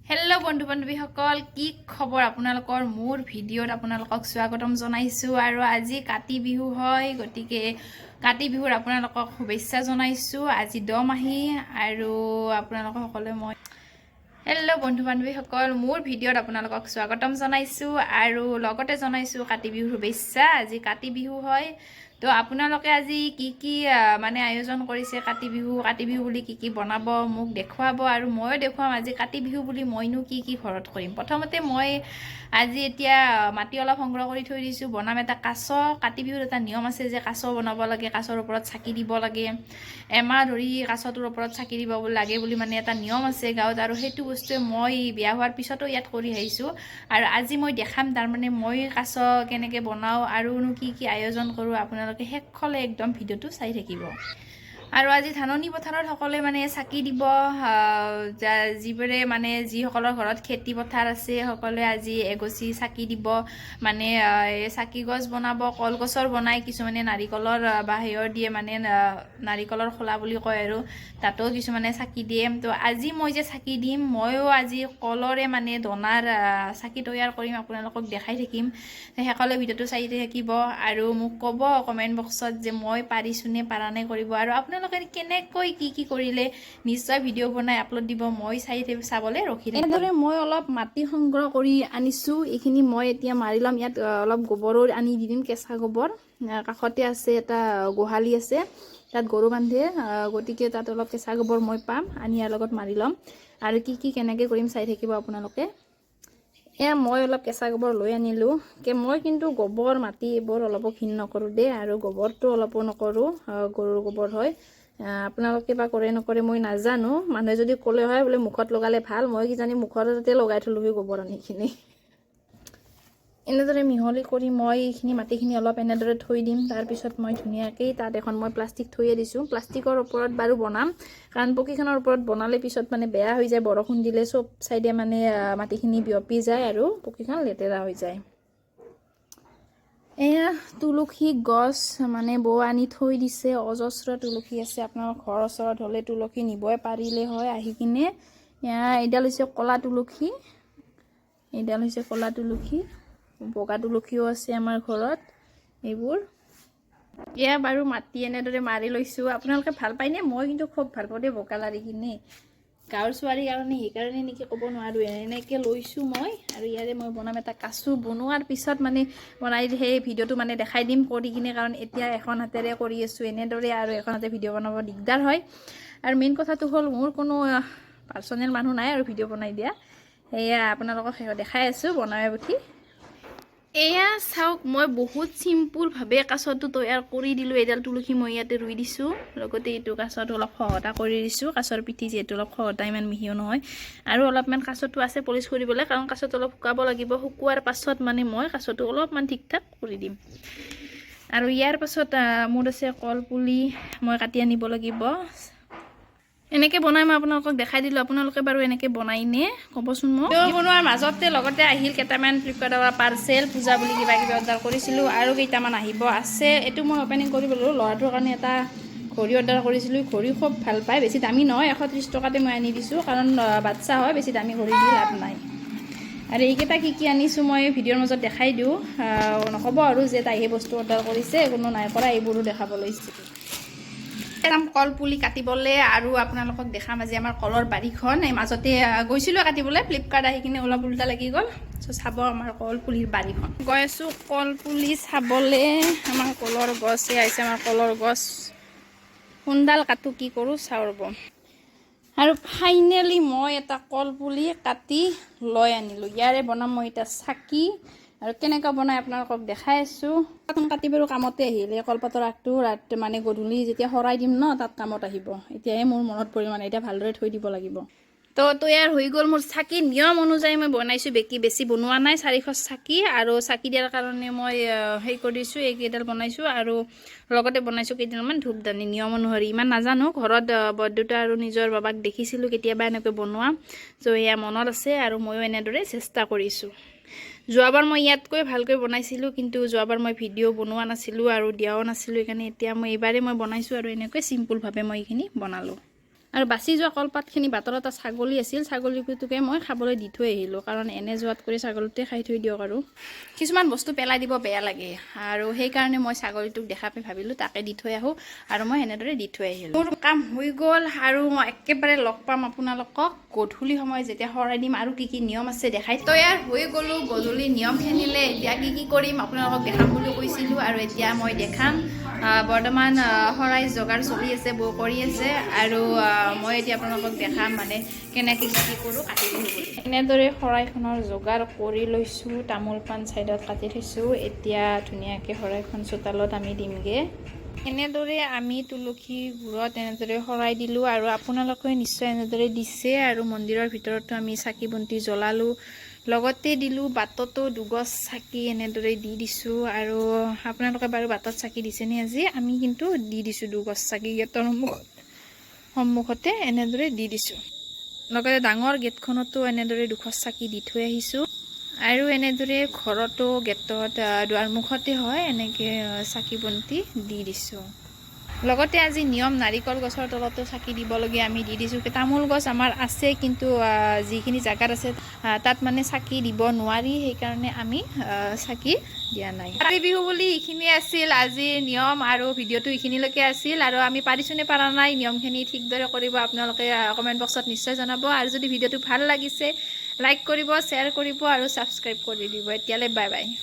Hello' বন্ধু বান্ধৱীসকল, কি খবৰ আপোনালোকৰ? মোৰ ভিডিঅ'ত আপোনালোকক স্বাগতম জনাইছোঁ। আৰু আজি কাতি বিহু হয়, গতিকে কাতি বিহুৰ আপোনালোকক শুভেচ্ছা জনাইছোঁ। আজি দমাহী আৰু আপোনালোক সকলোৱে হেল্ল' বন্ধু বান্ধৱীসকল, মোৰ ভিডিঅ'ত আপোনালোকক স্বাগতম জনাইছোঁ আৰু লগতে জনাইছোঁ কাতি বিহুৰ শুভেচ্ছা। আজি কাতি বিহু হয়, তো আপোনালোকে আজি কি মানে আয়োজন কৰিছে কাতি বিহু বুলি কি বনাব মোক দেখুৱাব আৰু ময়ো দেখুৱাম আজি কাতি বিহু বুলি মইনো কি ঘৰত কৰিম। প্ৰথমতে মই আজি এতিয়া মাটি অলপ সংগ্ৰহ কৰি থৈ দিছোঁ, বনাম এটা কাছ। কাতি বিহুৰ এটা নিয়ম আছে যে কাছ বনাব লাগে, কাছৰ ওপৰত চাকি দিব লাগে, এমাহ ধৰি কাছটোৰ ওপৰত চাকি দিব লাগে বুলি মানে এটা নিয়ম আছে গাঁৱত। আৰু সেইটো বস্তুৱে মই বিয়া হোৱাৰ পিছতো ইয়াত কৰি আহিছোঁ আৰু আজি মই দেখাম তাৰমানে মই কাছ কেনেকৈ বনাওঁ আৰুনো কি আয়োজন কৰোঁ। আপোনালোকে শেষলৈ একদম ভিডিঅ'টো চাই থাকিব। আৰু আজি ধাননি পথাৰত সকলোৱে মানে চাকি দিব, যিবোৰে মানে যিসকলৰ ঘৰত খেতি পথাৰ আছে সকলোৱে আজি এগছি চাকি দিব। মানে চাকি গছ বনাব, কলগছৰ বনায়, কিছুমানে নাৰিকলৰ বা হেয়ৰ দিয়ে, মানে নাৰিকলৰ খোলা বুলি কয় আৰু তাতো কিছুমানে চাকি দিয়ে। তো আজি মই যে চাকি দিম, ময়ো আজি কলৰে মানে দনাৰ চাকি তৈয়াৰ কৰিম, আপোনালোকক দেখাই থাকিম। শেষলৈ ভিডিঅ'টো চাই থাকিব আৰু মোক ক'ব কমেণ্ট বক্সত যে মই পাৰিছোঁনে পাৰা নাই কৰিব। আৰু আপোনালোকে কেনেকৈ কি কৰিলে নিশ্চয় ভিডিঅ' বনাই আপলোড দিব, মই চাবলৈ ৰখি থাকিম। এনেদৰে মই অলপ মাটি সংগ্ৰহ কৰি আনিছোঁ, এইখিনি মই এতিয়া মাৰি ল'ম। ইয়াত অলপ গোবৰো আনি দি দিম, কেঁচা গোবৰ। কাষতে আছে এটা গোহালি আছে, তাত গৰু বান্ধে, গতিকে তাত অলপ কেঁচা গোবৰ মই পাম, আনি ইয়াৰ লগত মাৰি ল'ম। আৰু কি কেনেকৈ কৰিম চাই থাকিব আপোনালোকে। মই অলপ কেঁচা গোবৰ লৈ আনিলোঁ। মই কিন্তু গোবৰ মাটি এইবোৰ অলপো ঘিণ নকৰোঁ দেই, আৰু গোবৰটো অলপো নকৰোঁ, গৰুৰ গোবৰ হয়। আপোনালোকে বা কৰে নকৰে মই নাজানো। মানুহে যদি ক'লে হয় বোলে মুখত লগালে ভাল, মই কিজানি মুখতে লগাই থলোঁ গোবৰ আনিখিনি। এনেদৰে মিহলি কৰি মই এইখিনি মাটিখিনি অলপ এনেদৰে থৈ দিম। তাৰপিছত মই ধুনীয়াকৈ তাত এখন মই প্লাষ্টিক থৈয়ে দিছোঁ। প্লাষ্টিকৰ ওপৰত বাৰু বনাম, কাৰণ পকীখনৰ ওপৰত বনালে পিছত মানে বেয়া হৈ যায়, বৰষুণ দিলে চব চাইডে মানে মাটিখিনি বিয়পি যায় আৰু পকীখন লেতেৰা হৈ যায়। এয়া তুলসী গছ মানে বৌ আনি থৈ দিছে, অজস্ৰ তুলসী আছে। আপোনালোকৰ ঘৰৰ ওচৰত হ'লে তুলসী নিবই পাৰিলে হয় আহি কিনে। এইডাল হৈছে ক'লা তুলসী, এইডাল হৈছে ক'লা তুলসী, বগা তুলসীও আছে আমাৰ ঘৰত। এইবোৰ এয়া বাৰু মাটি এনেদৰে মাৰি লৈছোঁ। আপোনালোকে ভাল পায়নে? মই কিন্তু খুব ভাল পাওঁ দেই বোকা লাৰি কিনে। গাঁৱৰ ছোৱালীৰ কাৰণে সেইকাৰণে নেকি ক'ব নোৱাৰোঁ, এনেকৈ লৈছোঁ মই। আৰু ইয়াৰে মই বনাম এটা কাচু, বনোৱাৰ পিছত মানে বনাই সেই ভিডিঅ'টো মানে দেখাই দিম কৰি কিনে, কাৰণ এতিয়া এখন হাতেৰে কৰি আছোঁ এনেদৰে, আৰু এখন হাতে ভিডিঅ' বনাব দিগদাৰ হয়। আৰু মেইন কথাটো হ'ল মোৰ কোনো পাৰ্চনেল মানুহ নাই আৰু ভিডিঅ' বনাই দিয়া। সেয়া আপোনালোকক দেখাই আছোঁ বনাই উঠি। এয়া চাওক, মই বহুত চিম্পুলভাৱে কাছটো তৈয়াৰ কৰি দিলোঁ। এডাল তুলসী মই ইয়াতে ৰুই দিছোঁ, লগতে এইটো কাছটো অলপ খহটা কৰি দিছোঁ। কাছৰ পিঠি যিহেতু অলপ খহটা, ইমান মিহিও নহয়। আৰু অলপমান কাছটো আছে পলিচ কৰিবলৈ, কাৰণ কাছটো অলপ শুকাব লাগিব। শুকোৱাৰ পাছত মানে মই কাছটো অলপমান ঠিক ঠাক কৰি দিম। আৰু ইয়াৰ পাছত মোৰ আছে কলপুলি, মই কাটি আনিব লাগিব। এনেকৈ বনাই মই আপোনালোকক দেখাই দিলোঁ। আপোনালোকে বাৰু এনেকৈ বনাইনে ক'বচোন মোক। বনোৱাৰ মাজতে লগতে আহিল কেইটামান ফ্লিপকাৰ্টৰ পৰা পাৰ্চেল, পূজা বুলি কিবা অৰ্ডাৰ কৰিছিলোঁ, আৰু কেইটামান আহিব আছে। এইটো মই অপেনিং কৰিব ল'লোঁ। ল'ৰাটোৰ কাৰণে এটা ঘড়ী অৰ্ডাৰ কৰিছিলোঁ, ঘড়ী খুব ভাল পায়, বেছি দামী নহয়, 130 টকাতে মই আনি দিছোঁ, কাৰণ বাচ্চা হয়, বেছি দামী ঘড়ী দি লাভ নাই। আৰু এইকেইটা কি আনিছোঁ মই ভিডিঅ'ৰ মাজত দেখাই দিওঁ, নক'ব আৰু যে তাইহে বস্তু অৰ্ডাৰ কৰিছে, কোনো নাই কৰা, এইবোৰো দেখাবলৈ ইচ্ছা। কল পুলি কাটিবলৈ, আৰু আপোনালোকক দেখাম আজি আমাৰ কলৰ বাৰীখন। এই মাজতে গৈছিলোঁ কাটিবলৈ, ফ্লিপকাৰ্ট আহি কিনে অলপ উল্টা লাগি গ'ল। চাব আমাৰ কল পুলিৰ বাৰীখন। গৈ আছোঁ কল পুলি চাবলৈ। আমাৰ কলৰ গছে আহিছে, আমাৰ কলৰ গছ। সোনডাল কাটো, কি কৰোঁ চাওঁ ৰ'ব। আৰু ফাইনেলি মই এটা কল পুলি কাটি লৈ আনিলোঁ। ইয়াৰে বনাম মই এতিয়া চাকি, আৰু কেনেকৈ বনাই আপোনালোকক দেখাই আছোঁ। কাটি বাৰু কামতে আহিল, এই কলপাতৰ আগটো মানে গধূলি যেতিয়া শৰাই দিম ন, তাত কামত আহিব। এতিয়াহে মোৰ মনত পৰিল, মানে এতিয়া ভালদৰে থৈ দিব লাগিব। তো তৈয়াৰ হৈ গ'ল মোৰ চাকি। নিয়ম অনুযায়ী মই বনাইছোঁ, বেছি বনোৱা নাই। 400 চাকি, আৰু চাকি দিয়াৰ কাৰণে মই হেৰি কৰিছোঁ, এইকেইডাল বনাইছোঁ, আৰু লগতে বনাইছোঁ কেইডালমান ধূপদানি। নিয়ম অনুসৰি ইমান নাজানো, ঘৰত বৰদেউতা আৰু নিজৰ বাবাক দেখিছিলোঁ কেতিয়াবা এনেকৈ বনোৱা, তো এয়া মনত আছে, আৰু ময়ো এনেদৰে চেষ্টা কৰিছোঁ। যোৱাবাৰ মই ইয়াতকৈ ভালকৈ বনাইছিলোঁ, কিন্তু যোৱাবাৰ মই ভিডিঅ' বনোৱা নাছিলোঁ আৰু দিয়াও নাছিলোঁ, সেইকাৰণে এতিয়া এইবাৰে মই বনাইছোঁ, আৰু এনেকৈ চিম্পুলভাৱে মই এইখিনি বনালোঁ। আৰু বাচি যোৱা কলপাতখিনি বাটত এটা ছাগলী আছিল, ছাগলীটোকে মই খাবলৈ দি থৈ আহিলোঁ, কাৰণ এনে যোৱাত কৰি ছাগলীটোৱে খাই থৈ দিয়ক। আৰু কিছুমান বস্তু পেলাই দিব বেয়া লাগে, আৰু সেইকাৰণে মই ছাগলীটোক দেখা পাই ভাবিলোঁ তাকে দি থৈ আহোঁ, আৰু মই এনেদৰে দি থৈ আহিলোঁ। মোৰ কাম হৈ গ'ল, আৰু মই একেবাৰে লগ পাম আপোনালোকক গধূলি সময়ত যেতিয়া শৰাই দিম, আৰু কি কি নিয়ম আছে দেখাই। তৈয়াৰ হৈ গ'লোঁ গধূলি নিয়মখিনিলে। এতিয়া কি কি কৰিম আপোনালোকক দেখাম বুলি কৈছিলোঁ, আৰু এতিয়া মই দেখাম। বৰ্তমান শৰাই যোগাৰ চলি আছে, বৌ কৰি আছে, আৰু মই এতিয়া আপোনালোকক দেখাম মানে কেনেকৈ কি কৰোঁ কাটি বিহু বুলি। এনেদৰে শৰাইখনৰ যোগাৰ কৰি লৈছোঁ, তামোল পাণ ছাইডত কাটি থৈছোঁ। এতিয়া ধুনীয়াকৈ শৰাইখন চোতালত আমি দিমগৈ। এনেদৰে আমি তুলসী গুৰত এনেদৰে শৰাই দিলোঁ, আৰু আপোনালোকে নিশ্চয় এনেদৰে দিছে। আৰু মন্দিৰৰ ভিতৰতো আমি চাকি বন্তি জ্বলালোঁ, লগতে দিলোঁ বাটতো দুগছ চাকি এনেদৰে দি দিছোঁ। আৰু আপোনালোকে বাৰু বাটত চাকি দিছেনে আজি? আমি কিন্তু দি দিছোঁ দুগছ চাকি গেটৰ সন্মুখতে এনেদৰে দি দিছোঁ। লগতে ডাঙৰ গেটখনতো এনেদৰে দুগছ চাকি দি থৈ আহিছোঁ, আৰু এনেদৰে ঘৰতো গেটত দুৱাৰমুখতে হয় এনেকৈ চাকি বন্তি দি দিছোঁ। লগতে আজি নিয়ম নাৰিকল গছৰ তলতো চাকি দিবলগীয়া আমি দি দিছোঁ। তামোল গছ আমাৰ আছে, কিন্তু যিখিনি জেগাত আছে তাত মানে চাকি দিব নোৱাৰি, সেইকাৰণে আমি চাকি দিয়া নাই। কাতি বিহু বুলি এইখিনিয়ে আছিল আজিৰ নিয়ম, আৰু ভিডিঅ'টো এইখিনিলৈকে আছিল। আৰু আমি পাৰিছোঁ নে পাৰা নাই নিয়মখিনি ঠিকদৰে কৰিব আপোনালোকে কমেণ্ট বক্সত নিশ্চয় জনাব। আৰু যদি ভিডিঅ'টো ভাল লাগিছে লাইক কৰিব, শ্বেয়াৰ কৰিব, আৰু ছাবস্ক্ৰাইব কৰি দিব। এতিয়ালৈ বাই বাই।